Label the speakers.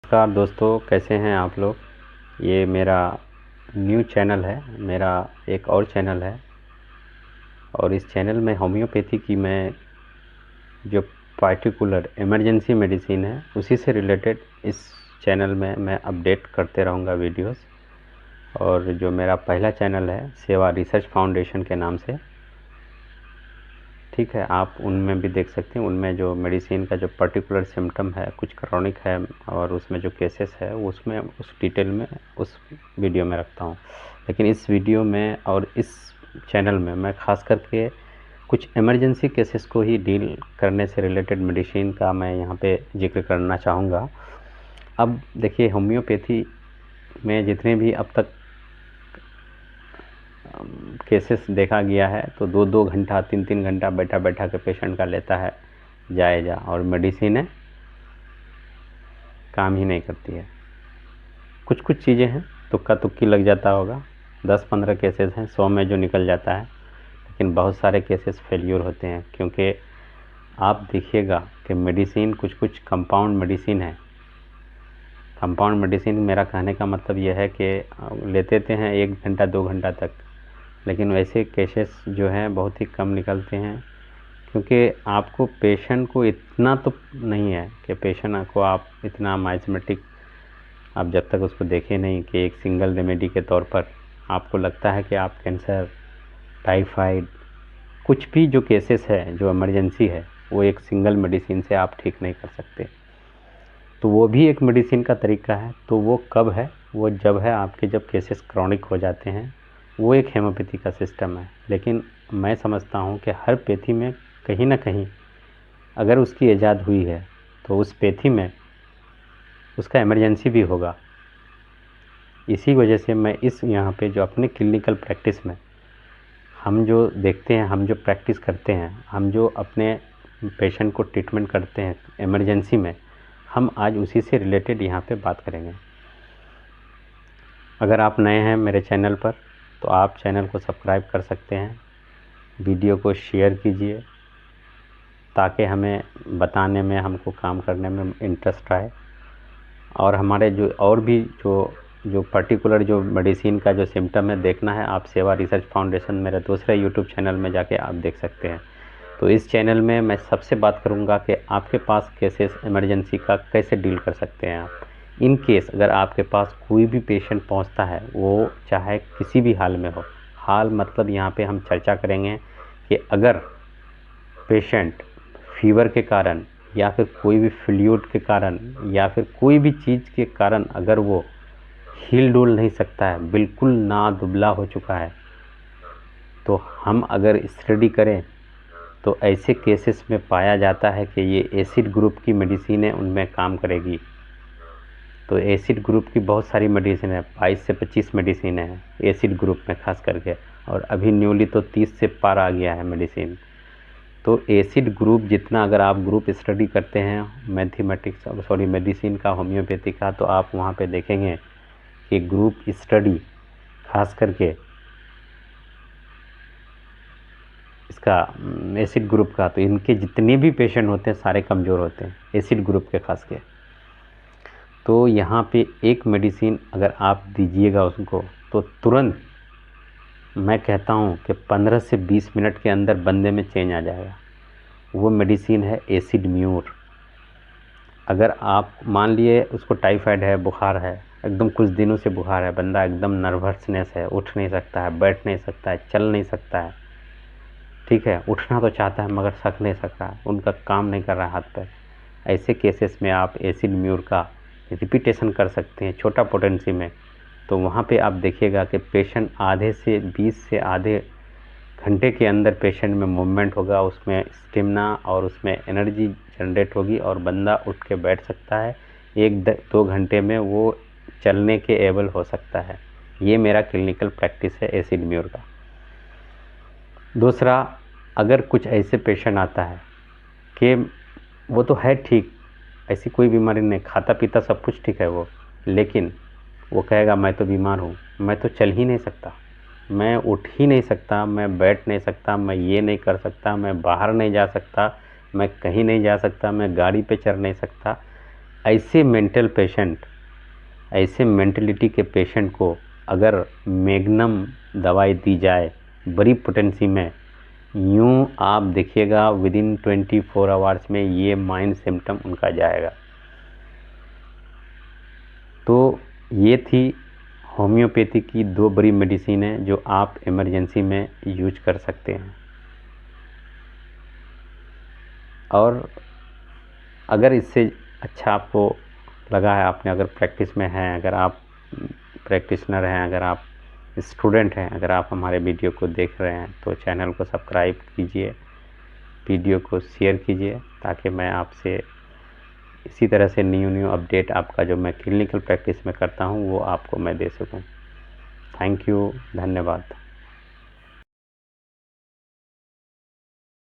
Speaker 1: नमस्कार दोस्तों, कैसे हैं आप लोग। ये मेरा न्यू चैनल है, मेरा एक और चैनल है और इस चैनल में होम्योपैथी की मैं जो पार्टिकुलर इमरजेंसी मेडिसिन है उसी से रिलेटेड इस चैनल में मैं अपडेट करते रहूँगा वीडियोस। और जो मेरा पहला चैनल है सेवा रिसर्च फाउंडेशन के नाम से, ठीक है, आप उनमें भी देख सकते हैं। उनमें जो मेडिसिन का जो पर्टिकुलर सिम्टम है, कुछ क्रॉनिक है और उसमें जो केसेस है उसमें उस डिटेल में उस वीडियो में रखता हूँ। लेकिन इस वीडियो में और इस चैनल में मैं ख़ास करके कुछ इमरजेंसी केसेस को ही डील करने से रिलेटेड मेडिसिन का मैं यहाँ पे जिक्र करना चाहूँगा। अब देखिए, होम्योपैथी में जितने भी अब तक केसेस देखा गया है तो 2-2 घंटा 3-3 घंटा बैठा बैठा के पेशेंट का लेता है जायज़ा, और मेडिसिन काम ही नहीं करती है। कुछ कुछ चीज़ें हैं, तुक्का तुक्की लग जाता होगा। 10-15 केसेस हैं 100 में जो निकल जाता है, लेकिन बहुत सारे केसेस फेल्यूर होते हैं। क्योंकि आप देखिएगा कि मेडिसिन कुछ कुछ कंपाउंड मेडिसिन है। कंपाउंड मेडिसिन मेरा कहने का मतलब यह है कि लेते हैं 1 घंटा 2 घंटा तक, लेकिन वैसे केसेस जो हैं बहुत ही कम निकलते हैं। क्योंकि आपको पेशेंट को इतना तो नहीं है कि पेशेंट को आप इतना माइजमेटिक आप जब तक उसको देखें नहीं कि एक सिंगल रेमेडी के तौर पर आपको लगता है कि आप कैंसर, टाइफाइड, कुछ भी जो केसेस है जो इमरजेंसी है वो एक सिंगल मेडिसिन से आप ठीक नहीं कर सकते। तो वो भी एक मेडिसिन का तरीका है। तो वो कब है? वो जब है आपके जब केसेस क्रॉनिक हो जाते हैं, वो एक हेमोपैथी का सिस्टम है। लेकिन मैं समझता हूँ कि हर पैथी में कहीं ना कहीं अगर उसकी ईजाद हुई है तो उस पैथी में उसका इमरजेंसी भी होगा। इसी वजह से मैं इस यहाँ पे जो अपने क्लिनिकल प्रैक्टिस में हम जो देखते हैं, हम जो प्रैक्टिस करते हैं, हम जो अपने पेशेंट को ट्रीटमेंट करते हैं इमरजेंसी में, हम आज उसी से रिलेटेड यहाँ पे बात करेंगे। अगर आप नए हैं मेरे चैनल पर तो आप चैनल को सब्सक्राइब कर सकते हैं, वीडियो को शेयर कीजिए ताकि हमें बताने में, हमको काम करने में इंटरेस्ट आए। और हमारे जो और भी जो पर्टिकुलर जो मेडिसिन का जो सिम्टम है देखना है, आप सेवा रिसर्च फाउंडेशन मेरे दूसरे यूट्यूब चैनल में जाके आप देख सकते हैं। तो इस चैनल में मैं सबसे बात करूंगा कि आपके पास केसेस इमरजेंसी का कैसे डील कर सकते हैं आप। इन केस अगर आपके पास कोई भी पेशेंट पहुंचता है, वो चाहे किसी भी हाल में हो, हाल मतलब यहाँ पे हम चर्चा करेंगे कि अगर पेशेंट फीवर के कारण या फिर कोई भी फ्लूइड के कारण या फिर कोई भी चीज़ के कारण अगर वो हिल डुल नहीं सकता है, बिल्कुल ना दुबला हो चुका है, तो हम अगर स्टडी करें तो ऐसे केसेस में पाया जाता है कि ये एसिड ग्रुप की मेडिसिन उनमें काम करेगी। तो एसिड ग्रुप की बहुत सारी मेडिसिन है, 22 से 25 मेडिसिन है एसिड ग्रुप में खास करके, और अभी न्यूली तो 30 से पार आ गया है मेडिसिन। तो एसिड ग्रुप जितना अगर आप ग्रुप स्टडी करते हैं मेडिसिन का, होम्योपैथी का, तो आप वहाँ पे देखेंगे कि ग्रुप स्टडी खास करके इसका एसिड ग्रुप का, तो इनके जितने भी पेशेंट होते हैं सारे कमज़ोर होते हैं एसिड ग्रुप के खास के। तो यहाँ पे एक मेडिसिन अगर आप दीजिएगा उसको तो तुरंत मैं कहता हूँ कि 15 से 20 मिनट के अंदर बंदे में चेंज आ जाएगा। वो मेडिसिन है एसिड म्यूर। अगर आप मान लिए उसको टाइफाइड है, बुखार है, एकदम कुछ दिनों से बुखार है, बंदा एकदम नर्वसनेस है, उठ नहीं सकता है, बैठ नहीं सकता है, चल नहीं सकता है, ठीक है, उठना तो चाहता है मगर थक नहीं सकता है, उनका काम नहीं कर रहा हाथ पैर, ऐसे केसेस में आप एसिड म्यूर का रिपीटेशन कर सकते हैं छोटा पोटेंसी में। तो वहाँ पे आप देखिएगा कि पेशेंट आधे से 20 से आधे घंटे के अंदर पेशेंट में मूवमेंट होगा, उसमें स्टेमिना और उसमें एनर्जी जनरेट होगी और बंदा उठ के बैठ सकता है। 1-2 घंटे में वो चलने के एबल हो सकता है। ये मेरा क्लिनिकल प्रैक्टिस है एसिड म्यूर का। दूसरा, अगर कुछ ऐसे पेशेंट आता है कि वो तो है ठीक, ऐसी कोई बीमारी नहीं, खाता पीता सब कुछ ठीक है वो, लेकिन वो कहेगा मैं तो बीमार हूँ, मैं तो चल ही नहीं सकता, मैं उठ ही नहीं सकता, मैं बैठ नहीं सकता, मैं ये नहीं कर सकता, मैं बाहर नहीं जा सकता, मैं कहीं नहीं जा सकता, मैं गाड़ी पे चढ़ नहीं सकता। ऐसे मेंटल पेशेंट, ऐसे मेंटलिटी के पेशेंट को अगर मैग्नम दवाई दी जाए बड़ी पोटेंसी में, यूँ आप देखिएगा विदिन 24 आवर्स में ये माइंड सिम्टम उनका जाएगा। तो ये थी होम्योपैथी की 2 बड़ी मेडिसिन है जो आप इमरजेंसी में यूज कर सकते हैं। और अगर इससे अच्छा आपको लगा है, आपने अगर प्रैक्टिस में हैं, अगर आप प्रैक्टिशनर हैं, अगर आप स्टूडेंट हैं, अगर आप हमारे वीडियो को देख रहे हैं तो चैनल को सब्सक्राइब कीजिए, वीडियो को शेयर कीजिए, ताकि मैं आपसे इसी तरह से न्यू अपडेट आपका जो मैं क्लिनिकल प्रैक्टिस में करता हूँ वो आपको मैं दे सकूँ। थैंक यू, धन्यवाद।